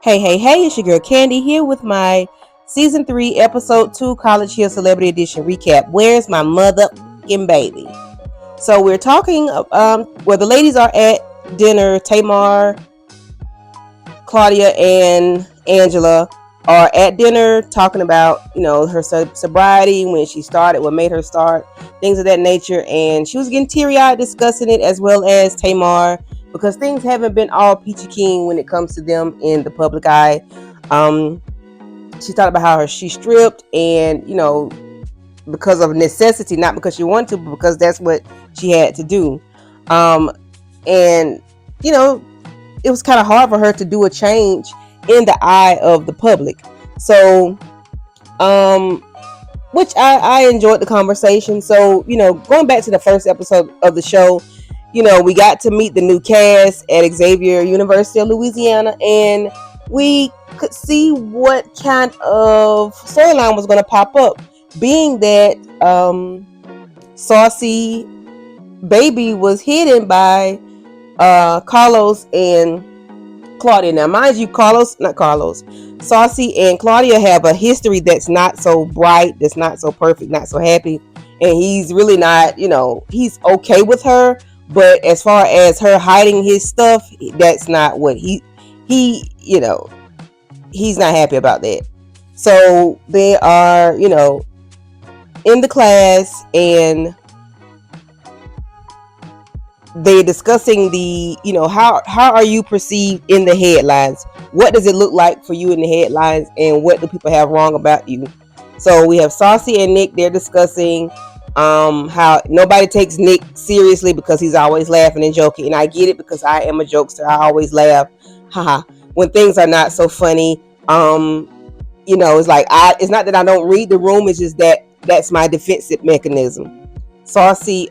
Hey, it's your girl Candy here with my season 3, episode 2, College Hill Celebrity Edition recap. Where's my MuthaFkn baby? So we're talking, where the ladies are at dinner. Tamar, Claudia, and Angela are at dinner talking about, her sobriety, when she started, what made her start, things of that nature. And she was getting teary-eyed discussing it, as well as Tamar, because things haven't been all peachy keen when it comes to them in the public eye. She talked about how she stripped, and because of necessity, not because she wanted to, but because that's what she had to do. And it was kind of hard for her to do a change in the eye of the public. So, which I enjoyed the conversation. So, going back to the first episode of the show, we got to meet the new cast at Xavier University of Louisiana, and we could see what kind of storyline was going to pop up, being that Saucy baby was hidden by Karlos and Claudia. Now, mind you, Saucy and Claudia have a history that's not so bright, that's not so perfect, not so happy, and he's really not, he's okay with her. But as far as her hiding his stuff, that's not what he's not happy about that. So they are, in the class, and they're discussing the, how are you perceived in the headlines? What does it look like for you in the headlines, and what do people have wrong about you? So we have Saucy and Nick. They're discussing how nobody takes Nick seriously because he's always laughing and joking, and I get it because I am a jokester. I always laugh, haha, when things are not so funny. It's like it's not that I don't read the room, it's just that's my defensive mechanism.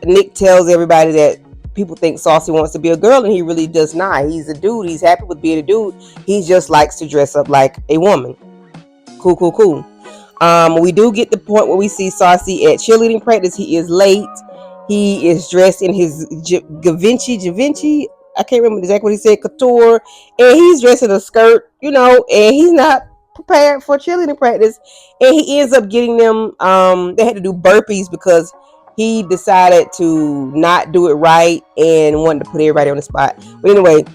Nick tells everybody that people think Saucy wants to be a girl, and he really does not. He's a dude. He's happy with being a dude. He just likes to dress up like a woman. Cool. We do get the point where we see Saucy at cheerleading practice. He is late. He is dressed in his Givenchy. I can't remember exactly what he said, couture, and he's dressed in a skirt, and he's not prepared for cheerleading practice. And he ends up getting them. They had to do burpees because he decided to not do it right and wanted to put everybody on the spot. But anyway,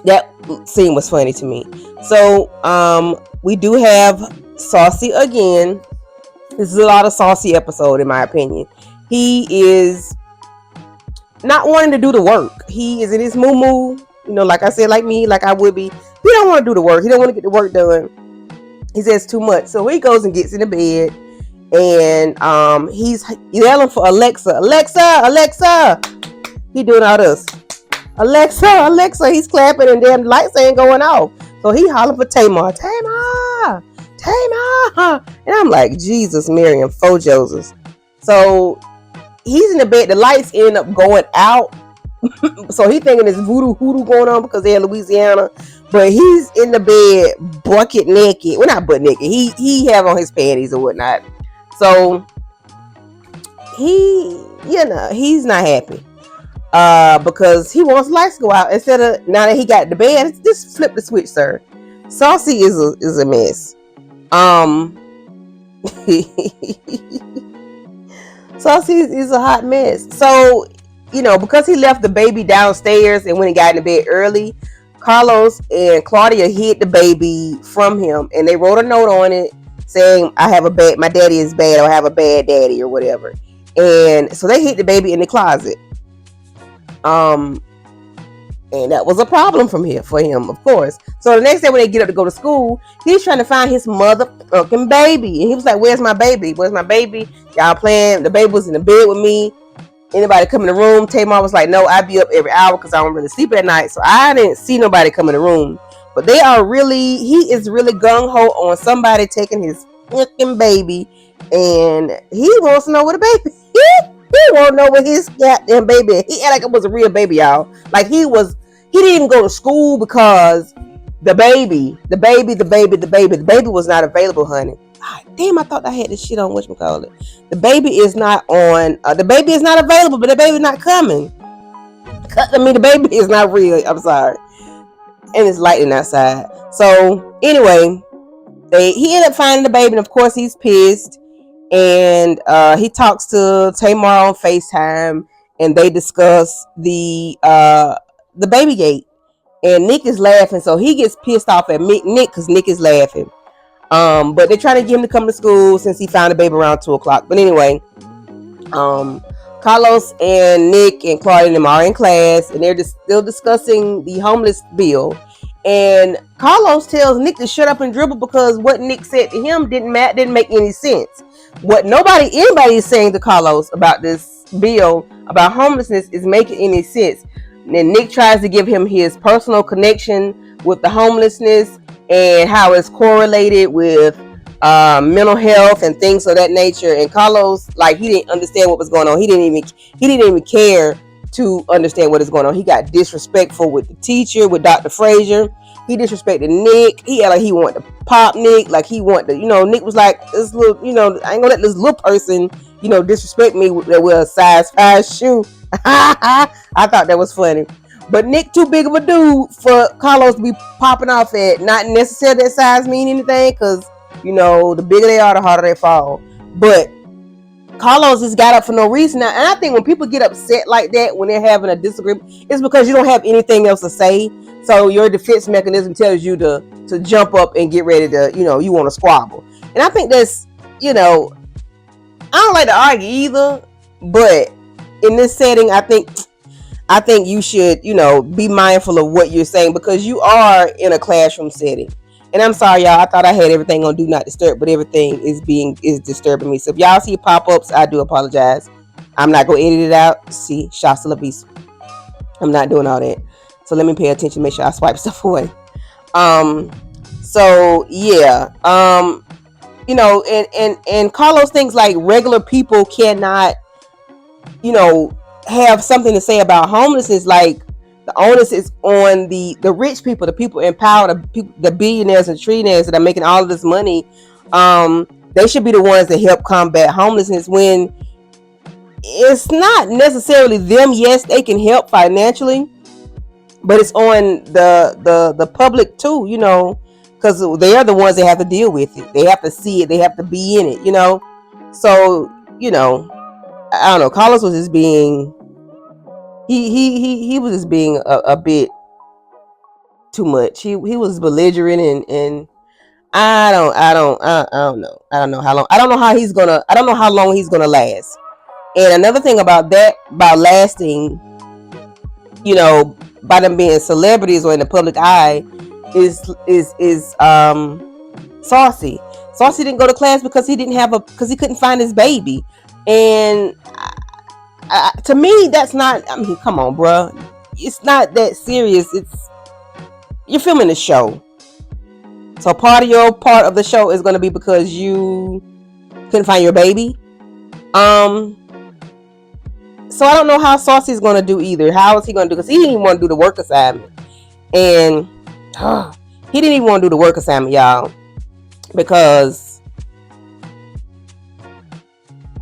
that scene was funny to me. So we do have Saucy again. This is a lot of Saucy episode, in my opinion. He is not wanting to do the work. He is in his moo, like I said, like me, like I would be. He don't want to do the work. He don't want to get the work done. He says too much. So he goes and gets in the bed, and he's yelling for Alexa. He doing all this. Alexa. He's clapping, and damn lights ain't going off. So he hollering for Tamar. And I'm like, Jesus, Mary, and Fo Joseph. So he's in the bed. The lights end up going out. So he thinking it's voodoo going on because they're in Louisiana. But he's in the bed, bucket naked. Well, not butt naked. He have on his panties or whatnot. So he's not happy. Because he wants the lights to go out. Instead of, now that he got the bed, just flip the switch, sir. Saucy is a mess. Saucy is a hot mess. So, because he left the baby downstairs and when he got in the bed early, Karlos and Claudia hid the baby from him, and they wrote a note on it saying, my daddy is bad, or I have a bad daddy, or whatever. And so they hid the baby in the closet. And that was a problem for him, of course. So the next day when they get up to go to school, he's trying to find his motherfucking baby. And he was like, where's my baby? Y'all playing. The baby was in the bed with me. Anybody come in the room? Tamar was like, no, I be up every hour because I don't really sleep at night. So I didn't see nobody come in the room. But he is really gung-ho on somebody taking his fucking baby. And he wants to know where the baby is. He won't know what his goddamn baby. He act like it was a real baby, y'all. Like he didn't even go to school because the baby was not available, honey. God damn, I thought I had this shit on whatchamacallit. The baby is not on. The baby is not available, but the baby's not coming. The baby is not real. I'm sorry. and it's lightning outside. So anyway, he ended up finding the baby, and of course he's pissed. And he talks to Tamar on FaceTime, and they discuss the baby gate. And Nick is laughing, so he gets pissed off at Nick because Nick is laughing. But they're trying to get him to come to school since he found the baby around 2:00. But anyway, Karlos and Nick and Claudia and them are in class, and they're just still discussing the homeless bill. And Karlos tells Nick to shut up and dribble because what Nick said to him didn't make any sense. What anybody is saying to Karlos about this bill about homelessness is making any sense. And Nick tries to give him his personal connection with the homelessness and how it's correlated with mental health and things of that nature. And Karlos, like, he didn't understand what was going on. He didn't even care to understand what is going on. He got disrespectful with the teacher, with Dr. Frazier. He disrespected Nick. He had like he wanted to pop Nick, like he wanted to, Nick was like, this little, I ain't gonna let this little person, disrespect me with a size 5 shoe. I thought that was funny. But Nick too big of a dude for Karlos to be popping off at. Not necessarily that size mean anything, because the bigger they are, the harder they fall. But Karlos just got up for no reason now. And I think when people get upset like that, when they're having a disagreement, it's because you don't have anything else to say. So your defense mechanism tells you to jump up and get ready to, you want to squabble. And I think that's, I don't like to argue either. But in this setting, I think you should, be mindful of what you're saying, because you are in a classroom setting. And I'm sorry, y'all. I thought I had everything on Do Not Disturb, but everything is disturbing me. So if y'all see pop-ups, I do apologize. I'm not going to edit it out. See, shots of abuse. I'm not doing all that. So let me pay attention, make sure I swipe stuff away. So yeah. And Karlos thinks like regular people cannot, have something to say about homelessness. Like, the onus is on the rich people, the people in power, the billionaires and trillionaires that are making all of this money. They should be the ones that help combat homelessness, when it's not necessarily them. Yes, they can help financially, but it's on the public too, because they are the ones that have to deal with it. They have to see it. They have to be in it, So, I don't know. Karlos was just being, he was just being a bit too much. He was belligerent, and I don't know. I don't know how long. I don't know how long he's gonna last. And another thing about lasting, by them being celebrities or in the public eye, is Saucy. Saucy didn't go to class because he couldn't find his baby. And to me, that's not, come on, bruh. It's not that serious. You're filming a show. So part of the show is going to be because you couldn't find your baby. So I don't know how Saucy's going to do either. How is he going to do? Because he didn't even want to do the work assignment. And he didn't even want to do the work assignment, y'all. Because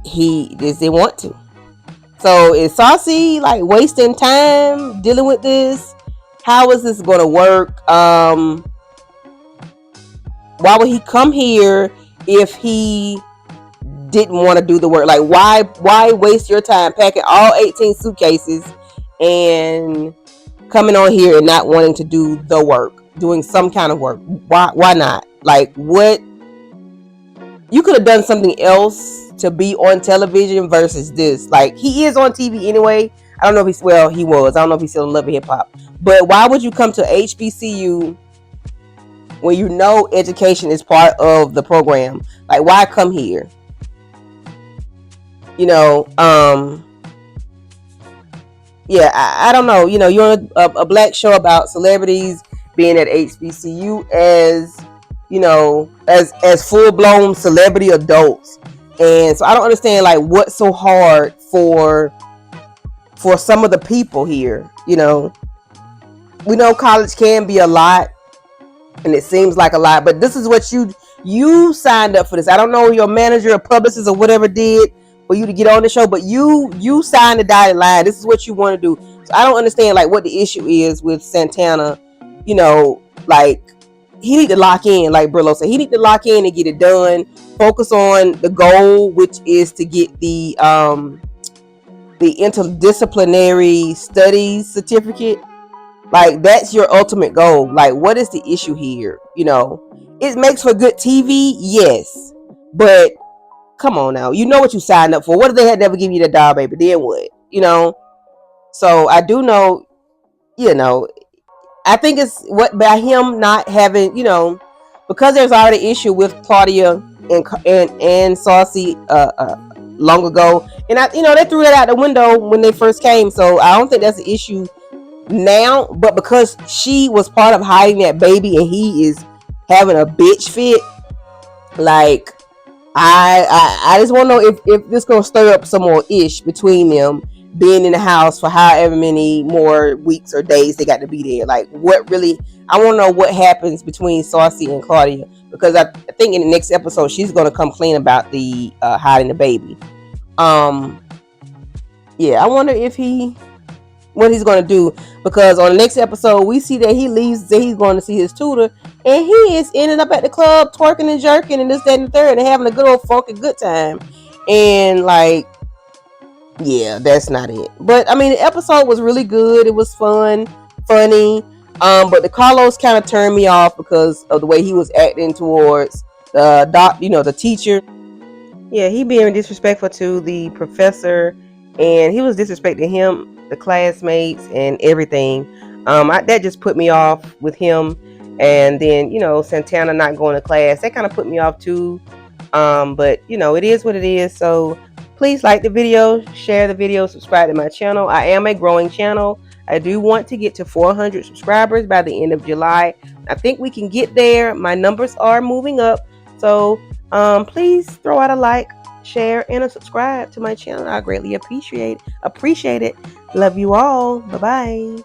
he just didn't want to. So is Saucy like wasting time dealing with this? How is this going to work? Why would he come here if he didn't want to do the work? Like, why waste your time packing all 18 suitcases and coming on here and not wanting to do the work, doing some kind of work? Why not? Like, what? You could have done something else to be on television versus this. Like, he is on TV anyway. I don't know if he was. I don't know if he's still in Love and Hip Hop. But why would you come to HBCU when you know education is part of the program? Like, why come here? Yeah, I don't know. You're on a black show about celebrities being at HBCU as full-blown celebrity adults. And so I don't understand, like, what's so hard for some of the people here. We know college can be a lot, and it seems like a lot, but this is what you signed up for this. I don't know your manager or publicist or whatever did for you to get on the show, but you signed the dotted line. This is what you want to do. So I don't understand, like, what the issue is with Santana like he need to lock in, like Brillo said. He need to lock in and get it done. Focus on the goal, which is to get the interdisciplinary studies certificate. Like, that's your ultimate goal. Like, what is the issue here? It makes for good TV, yes, but come on now. You know what you signed up for. What if they had never give you the doll, baby? Then what? So I do know, I think it's what by him not having, because there's already issue with Claudia and Saucy long ago, and they threw that out the window when they first came. So I don't think that's an issue now, but because she was part of hiding that baby and he is having a bitch fit, like I just want to know if this gonna stir up some more ish between them being in the house for however many more weeks or days they got to be there. Like, what really, I want to know what happens between Saucy and Claudia, because I think in the next episode she's gonna come clean about the hiding the baby. Yeah, I wonder what he's going to do, because on the next episode we see that he leaves, that he's going to see his tutor, and he is ending up at the club twerking and jerking and this, that, and the third, and having a good old funky good time. And like, yeah, that's not it. But I mean, the episode was really good. It was fun, funny. But the Karlos kind of turned me off because of the way he was acting towards the teacher. Yeah, he being disrespectful to the professor, and he was disrespecting him, the classmates, and everything. That just put me off with him. And then, Santana not going to class, that kind of put me off too. But it is what it is. So please like the video, share the video, subscribe to my channel. I am a growing channel. I do want to get to 400 subscribers by the end of July. I think we can get there. My numbers are moving up. So please throw out a like, share, and a subscribe to my channel. I greatly appreciate it. Love you all. Bye-bye.